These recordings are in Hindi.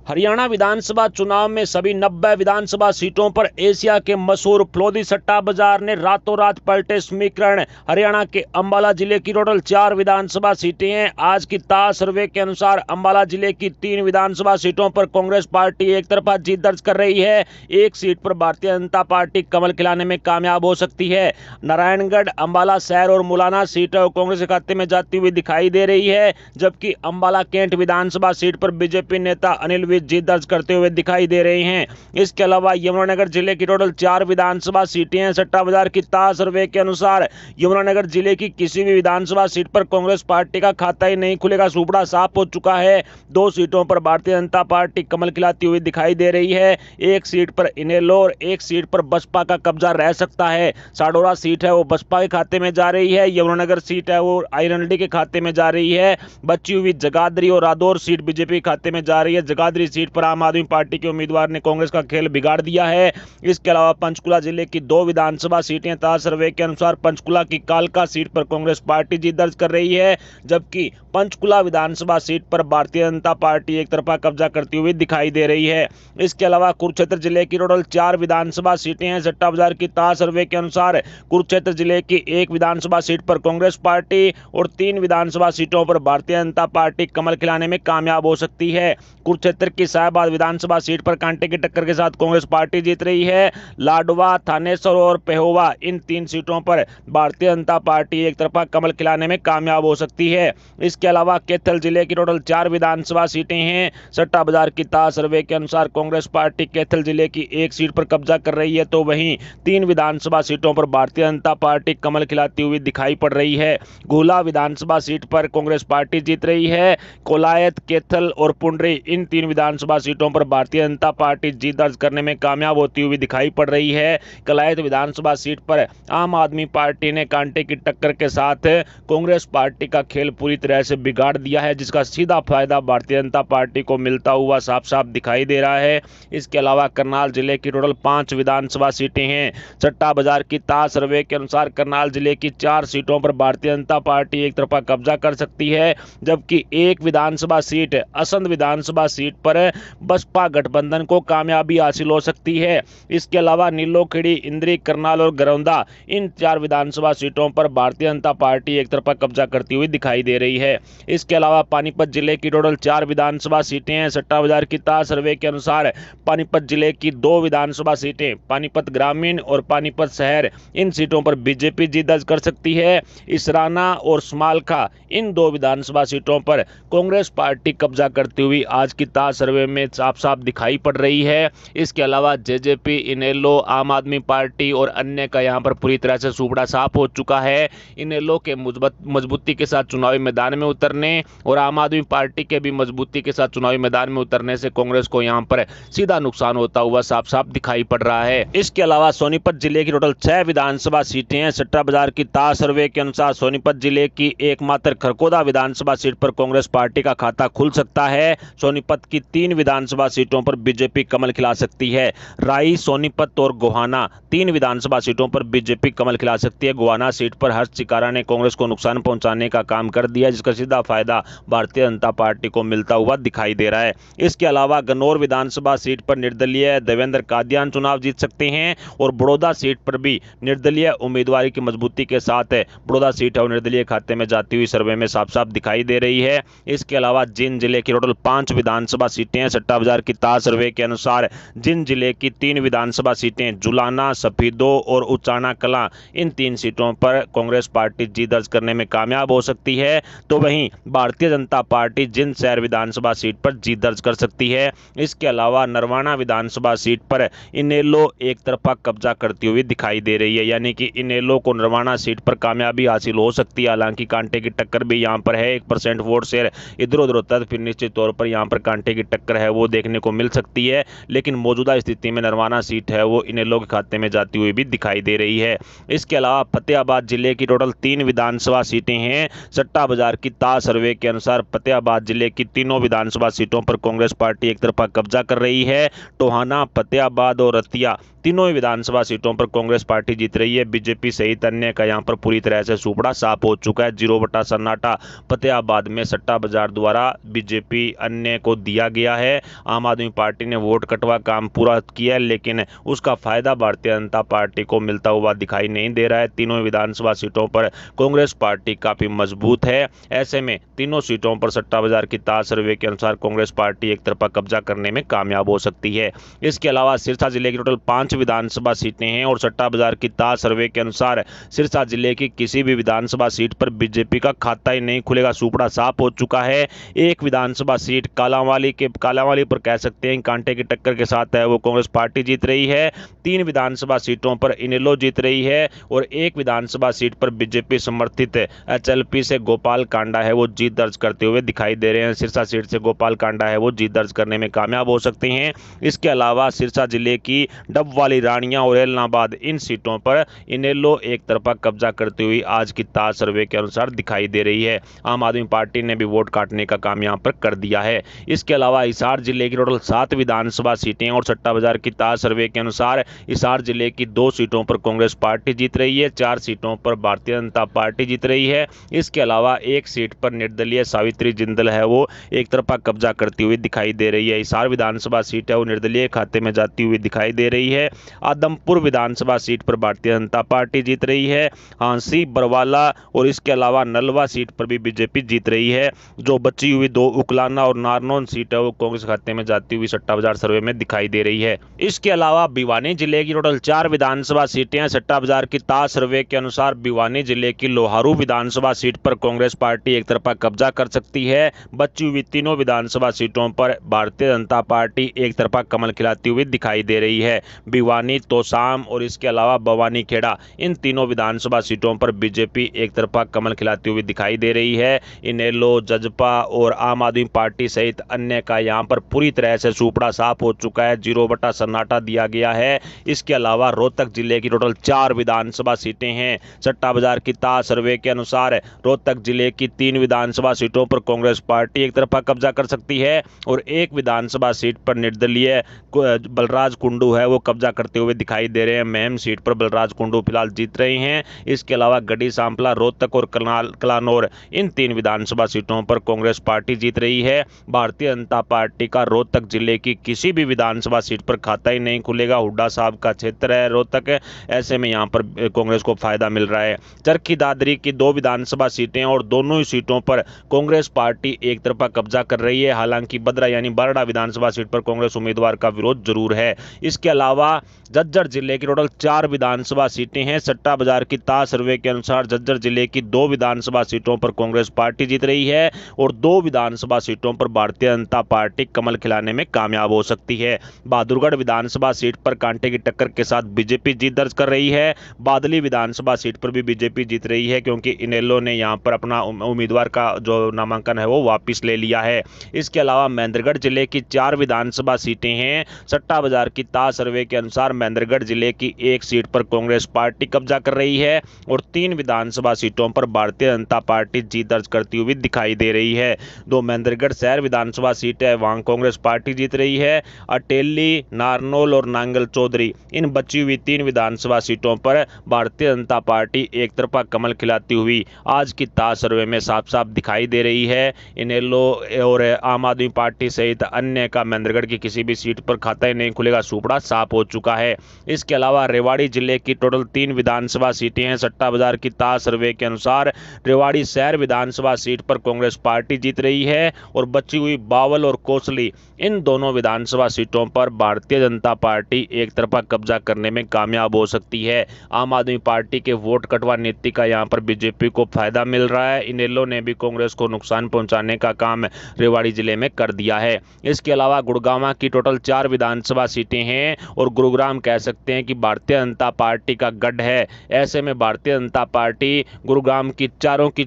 हरियाणा विधानसभा चुनाव में सभी 90 विधानसभा सीटों पर एशिया के मशहूर फलोदी सट्टा बाजार ने रातों रात पलटे समीकरण। हरियाणा के अंबाला जिले की टोटल 4 विधानसभा सीटें हैं। आज की ताज़ा सर्वे के अनुसार अंबाला जिले की 3 विधानसभा सीटों पर कांग्रेस पार्टी एक तरफा जीत दर्ज कर रही है। एक सीट पर भारतीय जनता पार्टी कमल खिलाने में कामयाब हो सकती है। नारायणगढ़, अंबाला शहर और मुलाना सीट कांग्रेस के खाते में जाती हुई दिखाई दे रही है, जबकि अंबाला कैंट विधानसभा सीट पर बीजेपी नेता अनिल जीत दर्ज करते हुए दिखाई दे रहे हैं। इसके अलावा यमुनानगर जिले की टोटल 4 विधानसभा सीटें हैं। सट्टा बाजार की ताजा सर्वे के अनुसार यमुनानगर जिले की किसी भी विधानसभा सीट पर कांग्रेस पार्टी का खाता ही नहीं खुलेगा, सुपड़ा साफ हो चुका है। 2 सीटों पर भारतीय जनता पार्टी कमल खिलाती हुई दिखाई दे रही है। एक सीट पर इनेलो और एक सीट पर बसपा का कब्जा रह सकता है। साडोरा सीट है वो बसपा के खाते में जा रही है। यमुनानगर सीट है वो आईएनएलडी के खाते में जा रही है। बची हुई जगाधरी और रादौर सीट बीजेपी खाते में जा रही है। जगाधरी सीट पर आम आदमी पार्टी के उम्मीदवार ने कांग्रेस का खेल बिगाड़ दिया है। इसके अलावा पंचकुला जिले की 2 विधानसभा सीटें ताजा सर्वे के अनुसार पंचकुला की कालका सीट पर कांग्रेस पार्टी जीत दर्ज कर रही है, जबकि पंचकुला विधानसभा सीट पर भारतीय जनता पार्टी एक तरफा कब्जा करती हुई दिखाई दे रही है। इसके अलावा कुरुक्षेत्र जिले की टोटल 4 विधानसभा सीटें हैं। सट्टा बाजार की ताजा सर्वे के अनुसार कुरुक्षेत्र जिले की 1 विधानसभा सीट पर कांग्रेस पार्टी और 3 विधानसभा सीटों पर भारतीय जनता पार्टी कमल खिलाने में कामयाब हो सकती है। कुरुक्षेत्र की साहिबाद विधानसभा सीट पर कांटे की टक्कर के साथ कांग्रेस पार्टी जीत रही है। लाडवा, थानेसर और पेहोवा, इन 3 सीटों पर भारतीय जनता पार्टी एक तरफा कमल खिलाने में कामयाब हो सकती है। इसके अलावा कैथल जिले की टोटल 4 विधानसभा सीटें हैं। सट्टा बाजार की ताजा सर्वे के अनुसार कांग्रेस पार्टी कैथल जिले की 1 सीट पर कब्जा कर रही है, तो वहीं 3 विधानसभा सीटों पर भारतीय जनता पार्टी कमल खिलाती हुई दिखाई पड़ रही है। गुहला विधानसभा सीट पर कांग्रेस पार्टी जीत रही है। कोलायत, कैथल और पुंडरी, इन 3 विधानसभा सीटों पर भारतीय जनता पार्टी जीत दर्ज करने में कामयाब होती हुई दिखाई पड़ रही है। कलायत विधानसभा सीट पर आम आदमी पार्टी ने कांटे की टक्कर के साथ कांग्रेस पार्टी का खेल पूरी तरह से बिगाड़ दिया है, जिसका सीधा फायदा भारतीय जनता पार्टी को मिलता हुआ साफ साफ दिखाई दे रहा है। इसके अलावा करनाल जिले की टोटल 5 विधानसभा सीटें हैं। सट्टा बाजार की ताजा सर्वे के अनुसार करनाल जिले की 4 सीटों पर भारतीय जनता पार्टी एक तरफा कब्जा कर सकती है, जबकि 1 विधानसभा सीट असंध विधानसभा सीट पर बसपा गठबंधन को कामयाबी हासिल हो सकती है। इसके अलावा नीलोखेड़ी, इंद्री, करनाल और गरौंदा, इन 4 विधानसभा सीटों पर भारतीय जनता पार्टी एक तरफा कब्जा करती हुई दिखाई दे रही है। इसके अलावा पानीपत जिले की टोटल 4 विधानसभा सीटें हैं। सट्टा बाजार की ताजा सर्वे के अनुसार पानीपत जिले की 2 विधानसभा सीटें, पानीपत ग्रामीण और पानीपत शहर, इन सीटों पर बीजेपी जीत दर्ज कर सकती है। इसराना और स्मालखा, इन 2 विधानसभा सीटों पर कांग्रेस पार्टी कब्जा करती हुई आज की ताजा सर्वे में साफ साफ दिखाई पड़ रही है। इसके अलावा जेजेपी, इनेलो, आम आदमी पार्टी और अन्य का यहां पर पूरी तरह से सुपड़ा साफ हो चुका है। इनेलो के मजबूती के साथ चुनावी मैदान में उतरने और आम आदमी पार्टी के भी मजबूती के साथ चुनावी मैदान में उतरने से कांग्रेस को यहां पर सीधा नुकसान होता हुआ साफ साफ दिखाई पड़ रहा है। इसके अलावा सोनीपत जिले की टोटल 6 विधानसभा सीटें हैं। सट्टा बाजार की ताजा सर्वे के अनुसार सोनीपत जिले की एकमात्र खरकोदा विधानसभा सीट पर कांग्रेस पार्टी का खाता खुल सकता है। सोनीपत की 3 विधानसभा सीटों पर बीजेपी कमल खिला सकती है। राई, सोनीपत और गोहाना, 3 विधानसभा सीटों पर बीजेपी कमल खिला सकती है। गोहाना सीट पर हर्ष चिकारा ने कांग्रेस को नुकसान पहुंचाने का काम कर दिया, जिसका सीधा फायदा भारतीय जनता पार्टी को मिलता हुआ दिखाई दे रहा है। इसके अलावा गन्नौर विधानसभा सीट पर निर्दलीय देवेंद्र कादियान चुनाव जीत सकते हैं और बड़ौदा सीट पर भी निर्दलीय उम्मीदवारी की मजबूती के साथ बड़ौदा सीट और निर्दलीय खाते में जाती हुई सर्वे में साफ साफ दिखाई दे रही है। इसके अलावा जिंद जिले की टोटल 5 विधानसभा सीटें हैं। सट्टा बाजार की ताजा सर्वे के अनुसार जिंद जिले की 3 विधानसभा सीटें, जुलाना, सफीदो और उचाना कलां, इन 3 सीटों पर कांग्रेस पार्टी जीत दर्ज करने में कामयाब हो सकती है, तो वहीं भारतीय जनता पार्टी जिंद शहर विधानसभा सीट पर जीत दर्ज कर सकती है। इसके अलावा नरवाना विधानसभा सीट पर इनेलो एक तरफा कब्जा करती हुई दिखाई दे रही है, यानी कि इनेलो को नरवाना सीट पर कामयाबी हासिल हो सकती है। हालांकि कांटे की टक्कर भी यहां पर है, 1% वोट शेयर इधर उधर होता है, फिर निश्चित तौर पर यहां पर कांटे की टक्कर है वो देखने को मिल सकती है, लेकिन मौजूदा स्थिति में नरवाना सीट है वो इनेलो के खाते में जाती हुई भी दिखाई दे रही है। इसके अलावा फतेहाबाद जिले की टोटल 3 विधानसभा सीटें हैं। सट्टा बाजार की ताजा सर्वे के अनुसार फतेहाबाद जिले की तीनों विधानसभा सीटों पर कांग्रेस पार्टी एक तरफा कब्जा कर रही है। टोहाना, फतेहाबाद और रतिया, तीनों विधानसभा सीटों पर कांग्रेस पार्टी जीत रही है। बीजेपी सहित अन्य का यहां पर पूरी तरह से सुपड़ा साफ हो चुका है। 0 बटा सन्नाटा फतेहाबाद में सट्टा बाजार द्वारा बीजेपी अन्य को दिया गया है। आम आदमी पार्टी ने वोट कटवा काम पूरा किया, लेकिन उसका फायदा भारतीय जनता पार्टी को मिलता हुआ दिखाई नहीं दे रहा है। तीनों विधानसभा सीटों पर कांग्रेस पार्टी काफी मजबूत है। ऐसे में तीनों सीटों पर सट्टा बाजार की ताज सर्वे के अनुसार कांग्रेस पार्टी एक तरफा कब्जा करने में कामयाब हो सकती है। इसके अलावा सिरसा जिले की टोटल 5 विधानसभा सीटें हैं और सट्टा बाजार की ताज सर्वे के अनुसार सिरसा जिले की किसी भी विधानसभा सीट पर बीजेपी का खाता ही नहीं खुलेगा, सुपड़ा साफ हो चुका है। एक विधानसभा सीट कालांवाली पर कह सकते हैं कांटे की टक्कर के साथ है वो कांग्रेस पार्टी जीत रही है। 3 विधानसभा सीटों पर इनेलो जीत रही है और एक विधानसभा सीट पर बीजेपी समर्थित एचएलपी से गोपाल कांडा है वो जीत दर्ज करते हुए दिखाई दे रहे हैं। सिरसा सीट से गोपाल कांडा है वो जीत दर्ज करने में कामयाब हो सकते हैं। इसके अलावा सिरसा जिले की डबवाली, रानिया और एलनाबाद, इन सीटों पर इनेलो एक तरफा कब्जा करते हुए आज की ताज सर्वे के अनुसार दिखाई दे रही है। आम आदमी पार्टी ने भी वोट काटने का काम यहां पर कर दिया है। इसके अलावा हिसार जिले की टोटल 7 विधानसभा सीटें और सट्टा बाजार की ताज सर्वे के अनुसार हिसार जिले की 2 सीटों पर कांग्रेस पार्टी जीत रही है, 4 सीटों पर भारतीय जनता पार्टी जीत रही है। इसके अलावा एक सीट पर निर्दलीय सावित्री जिंदल है वो एक तरफा कब्जा करती हुई दिखाई दे रही है। हिसार विधानसभा सीट है वो निर्दलीय खाते में जाती हुई दिखाई दे रही है। आदमपुर विधानसभा सीट पर भारतीय जनता पार्टी जीत रही है। हांसी, बरवाला और इसके अलावा नलवा सीट पर भी बीजेपी जीत रही है। जो बची हुई 2 उकलाना और नारनौल सीट है वो कांग्रेस खाते में जाती हुई सट्टा बाजार सर्वे में दिखाई दे रही है। इसके अलावा भिवानी जिले की टोटल 4 विधानसभा सीटें हैं। सट्टा बाजार की ताज सर्वे के अनुसार भिवानी जिले की लोहारू विधानसभा सीट पर कांग्रेस पार्टी एक तरफा कब्जा कर सकती है। बची हुई तीनों विधानसभा सीटों पर भारतीय जनता पार्टी एक तरफा कमल खिलाती हुई दिखाई दे रही है। भिवानी, तोसाम और इसके अलावा भवानी खेड़ा, इन तीनों विधानसभा सीटों पर बीजेपी एक तरफा कमल खिलाती हुई दिखाई दे रही है। इनेलो, जजपा और आम आदमी पार्टी सहित अन्य का यहां पर पूरी तरह से सुपड़ा साफ हो चुका है, 0 बटा सन्नाटा दिया गया है। इसके अलावा रोहतक जिले की टोटल 4 विधानसभा सीटें हैं। सट्टा बाजार की ताज सर्वे के अनुसार रोहतक जिले की 3 विधानसभा सीटों पर कांग्रेस पार्टी एक तरफा कब्जा कर सकती है और एक विधानसभा सीट पर निर्दलीय बलराज कुंडू है वो कब्जा करते हुए दिखाई दे रहे हैं। महम सीट पर बलराज कुंडू फिलहाल जीत रहे हैं। इसके अलावा गढ़ी सांपला, रोहतक और कलानौर, इन 3 विधानसभा सीटों पर कांग्रेस पार्टी जीत रही है। भारतीय जनता पार्टी का रोहतक जिले की किसी भी विधानसभा सीट पर खाता ही नहीं खुलेगा, हुड्डा साहब का क्षेत्र है रोहतक, ऐसे में यहां पर कांग्रेस को फायदा मिल रहा है। चरखी दादरी की 2 विधानसभा सीटें और दोनों ही सीटों पर कांग्रेस पार्टी एक तरफा कब्जा कर रही है। हालांकि बद्रा यानी बारडा विधानसभा सीट पर कांग्रेस उम्मीदवार का विरोध जरूर है। इसके अलावा झज्जर जिले की टोटल 4 विधानसभा सीटें हैं। सट्टा बाजार की ताज सर्वे के अनुसार झज्जर जिले की 2 विधानसभा सीटों पर कांग्रेस पार्टी जीत रही है और 2 विधानसभा सीटों पर भारतीय जनता पार्टी कमल खिलाने में कामयाब हो सकती है। बहादुरगढ़ विधानसभा सीट पर कांटे की टक्कर के साथ बीजेपी जीत दर्ज कर रही है। बादली विधानसभा सीट पर भी बीजेपी जीत रही है क्योंकि इनेलो ने यहां पर अपना उम्मीदवार का जो नामांकन है वो वापस ले लिया है। इसके अलावा महेंद्रगढ़ जिले की 4 विधानसभा सीटें हैं। सट्टा बाजार की ताज सर्वे के अनुसार महेंद्रगढ़ जिले की 1 सीट पर कांग्रेस पार्टी कब्जा कर रही है और 3 विधानसभा सीटों पर भारतीय जनता पार्टी जीत दर्ज करती हुई दिखाई दे रही है। 2 महेंद्रगढ़ शहर विधानसभा सीट है, वहां कांग्रेस पार्टी जीत रही है। अटेली, नारनौल और नांगल चौधरी, इन बची हुई 3 विधानसभा सीटों पर भारतीय जनता पार्टी एक तरफा कमल खिलाती हुई आज की ताज सर्वे में साफ साफ दिखाई दे रही है। इनेलो और आम आदमी पार्टी सहित अन्य का महेंद्रगढ़ की किसी भी सीट पर खाता ही नहीं खुलेगा, सुपड़ा साफ हो चुका है। इसके अलावा रेवाड़ी जिले की टोटल 3 विधानसभा सीटें हैं। सट्टा बाजार की ताज सर्वे के अनुसार रेवाड़ी शहर विधानसभा सीट पर कांग्रेस पार्टी जीत रही है और बची हुई बावल और कोसली, इन दोनों विधानसभा सीटों पर भारतीय जनता पार्टी एक तरफा कब्जा करने में कामयाब हो सकती है। आम आदमी पार्टी के वोट कटवा नीति का यहां पर बीजेपी को फायदा मिल रहा है। इनेलो ने भी कांग्रेस को नुकसान पहुंचाने का काम रेवाड़ी जिले में कर दिया है। इसके अलावा गुड़गांव की टोटल 4 विधानसभा सीटें हैं और गुरुग्राम कह सकते हैं कि भारतीय जनता पार्टी का गढ़ है। ऐसे में भारतीय जनता पार्टी गुरुग्राम की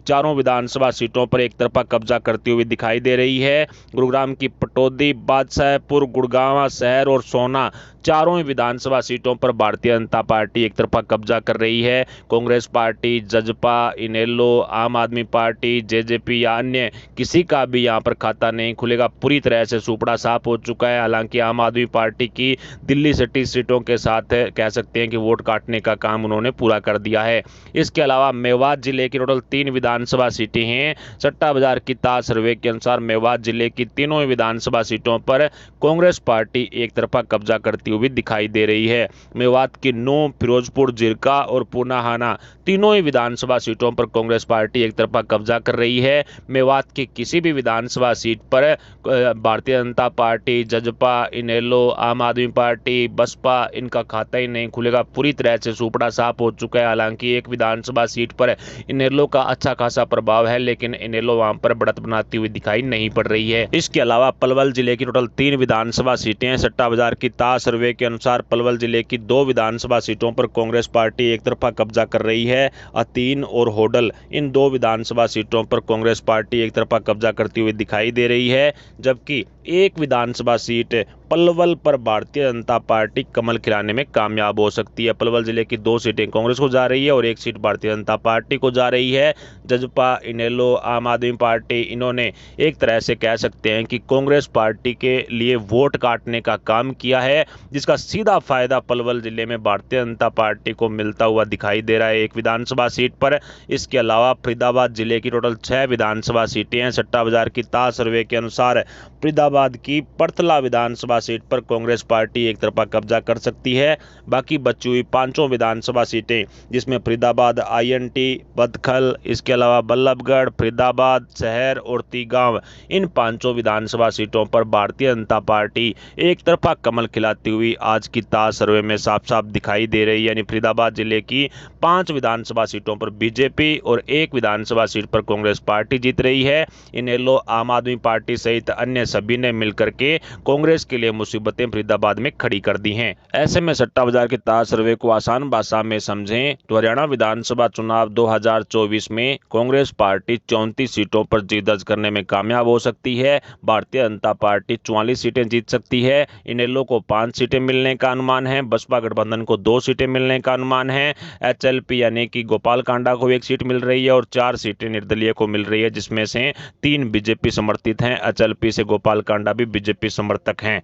चारों विधानसभा सीटों पर एक तरफा कब्जा करती हुई दिखाई दे रही है। गुरुग्राम की पटौदी, बादशाहपुर, गुड़गांव शहर और सोना, चारों ही विधानसभा सीटों पर भारतीय जनता पार्टी एक तरफा कब्जा कर रही है। कांग्रेस पार्टी, जजपा, इनेलो, आम आदमी पार्टी, जेजेपी या अन्य किसी का भी यहां पर खाता नहीं खुलेगा, पूरी तरह से सुपड़ा साफ हो चुका है। हालांकि आम आदमी पार्टी की दिल्ली सिटी सीटों के साथ कह सकते हैं कि वोट काटने का काम उन्होंने पूरा कर दिया है। इसके अलावा मेवात जिले की टोटल 3 विधानसभा सीटें हैं। सट्टा बाजार की ताज सर्वे के अनुसार मेवात जिले की तीनों तीनों विधानसभा सीटों पर कांग्रेस पार्टी एक तरफा कब्जा करती हुई दिखाई दे रही है। मेवात की 9, फिरोजपुर, जिरका और पुनाहाना तीनों ही विधानसभा सीटों पर कांग्रेस पार्टी एक तरफा कब्जा कर रही है। मेवात की किसी भी विधानसभा सीट पर भारतीय जनता पार्टी, जजपा, इनेलो, आम आदमी पार्टी, बसपा इनका खाता ही नहीं खुलेगा। पूरी तरह से सूपड़ा साफ हो चुका है। हालांकि एक विधानसभा सीट पर इनेलो का अच्छा खासा प्रभाव है, लेकिन इनेलो वहां पर बढ़त बनाती हुई दिखाई नहीं पड़ रही है। इसके अलावा पलवल जिले की टोटल 3 विधानसभा सीटें हैं। सट्टा बाजार की ताज सर्वे के अनुसार पलवल जिले की 2 विधानसभा सीटों पर कांग्रेस पार्टी एक तरफा कब्जा कर रही है। अतीन और होडल इन 2 विधानसभा सीटों पर कांग्रेस पार्टी एक तरफा कब्जा करती हुई दिखाई दे रही है, जबकि एक विधानसभा सीट पलवल पर भारतीय जनता पार्टी कमल खिलाने में कामयाब हो सकती है। पलवल जिले की 2 सीटें कांग्रेस को जा रही है और 1 सीट भारतीय जनता पार्टी को जा रही है। जजपा, इनेलो, आम आदमी पार्टी इन्होंने एक तरह से कह सकते हैं कि कांग्रेस पार्टी के लिए वोट काटने का काम किया है, जिसका सीधा फायदा पलवल जिले में भारतीय जनता पार्टी को मिलता हुआ दिखाई दे रहा है एक विधानसभा सीट पर। इसके अलावा फरीदाबाद जिले की टोटल 6 विधानसभा सीटें हैं। सट्टा बाजार की ताज सर्वे के अनुसार फरीदाबाद की परतला विधानसभा सीट पर कांग्रेस पार्टी एक तरफा कब्जा कर सकती है। बाकी बची हुई 5 विधानसभा सीटें, जिसमें फरीदाबाद, INT, बदखल, इसके अलावा बल्लभगढ़, फरीदाबाद शहर और तीगांव, इन 5 विधानसभा सीटों पर भारतीय जनता पार्टी एक तरफा कमल खिलाती हुई आज की ताज सर्वे में साफ साफ दिखाई दे रही है। यानी फरीदाबाद जिले की 5 विधानसभा सीटों पर बीजेपी और 1 विधानसभा सीट पर कांग्रेस पार्टी जीत रही है। इनेलो, आम आदमी पार्टी सहित अन्य सभी ने मिलकर के कांग्रेस के लिए मुसीबतें फरीदाबाद में खड़ी कर दी हैं। ऐसे में सट्टा बाजार के ताज सर्वे को आसान भाषा में समझें तो हरियाणा विधानसभा चुनाव 2024 में कांग्रेस पार्टी 34 सीटों पर जीत दर्ज करने में कामयाब हो सकती है। भारतीय जनता पार्टी 44 सीटें जीत सकती है। इनेलो को 5 सीटें मिलने का अनुमान है। बसपा गठबंधन को 2 सीटें मिलने का अनुमान है। HLP यानी कि गोपाल कांडा को 1 सीट मिल रही है और 4 सीटें निर्दलीय को मिल रही है, जिसमें से 3 बीजेपी समर्थित हैं। HLP से गोपाल कांडा भी बीजेपी समर्थक हैं।